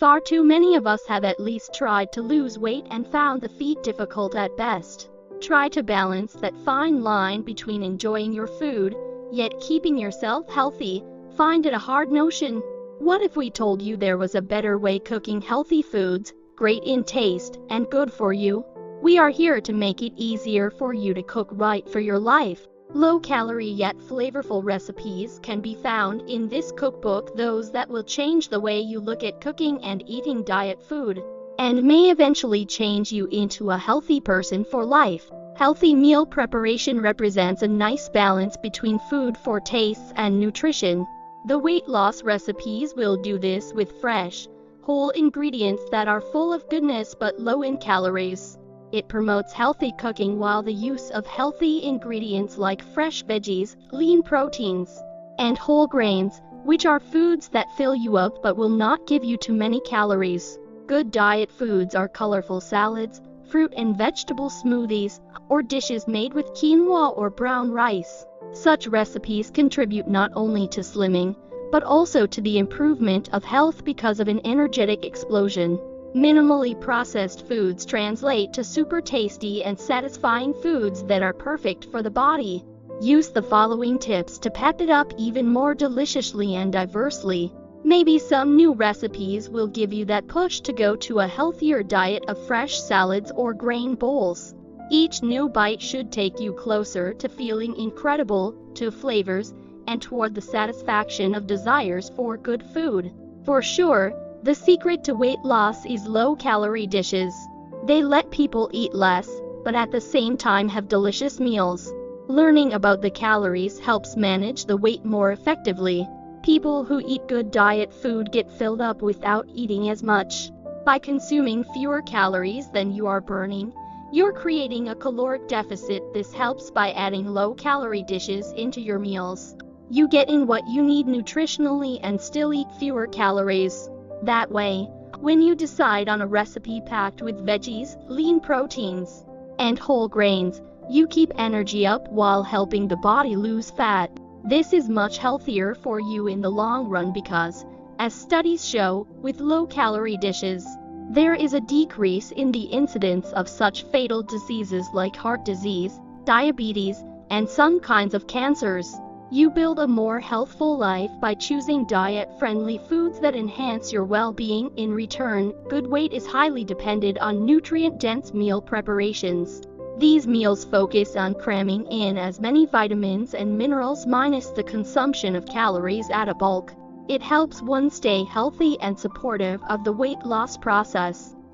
Far too many of us have at least tried to lose weight and found the feat difficult at best. Try to balance that fine line between enjoying your food, yet keeping yourself healthy. Find it a hard notion? What if we told you there was a better way cooking healthy foods, great in taste, and good for you? We are here to make it easier for you to cook right for your life. Low-calorie yet flavorful recipes can be found in this cookbook, those that will change the way you look at cooking and eating diet food, and may eventually change you into a healthy person for life. Healthy meal preparation represents a nice balance between food for taste and nutrition. The weight loss recipes will do this with fresh, whole ingredients that are full of goodness but low in calories. It promotes healthy cooking while the use of healthy ingredients like fresh veggies, lean proteins, and whole grains, which are foods that fill you up but will not give you too many calories. Good diet foods are colorful salads, fruit and vegetable smoothies, or dishes made with quinoa or brown rice. Such recipes contribute not only to slimming, but also to the improvement of health because of an energetic explosion. Minimally processed foods translate to super tasty and satisfying foods that are perfect for the body. Use the following tips to pep it up even more deliciously and diversely. Maybe some new recipes will give you that push to go to a healthier diet of fresh salads or grain bowls. Each new bite should take you closer to feeling incredible, to flavors, and toward the satisfaction of desires for good food. For sure, the secret to weight loss is low-calorie dishes. They let people eat less, but at the same time have delicious meals. Learning about the calories helps manage the weight more effectively. People who eat good diet food get filled up without eating as much. By consuming fewer calories than you are burning, you're creating a caloric deficit. This helps by adding low-calorie dishes into your meals. You get in what you need nutritionally and still eat fewer calories. That way, when you decide on a recipe packed with veggies, lean proteins, and whole grains, you keep energy up while helping the body lose fat. This is much healthier for you in the long run because, as studies show, with low-calorie dishes, there is a decrease in the incidence of such fatal diseases like heart disease, diabetes, and some kinds of cancers. You build a more healthful life by choosing diet-friendly foods that enhance your well-being. In return, good weight is highly dependent on nutrient-dense meal preparations. These meals focus on cramming in as many vitamins and minerals minus the consumption of calories at a bulk. It helps one stay healthy and supportive of the weight loss process.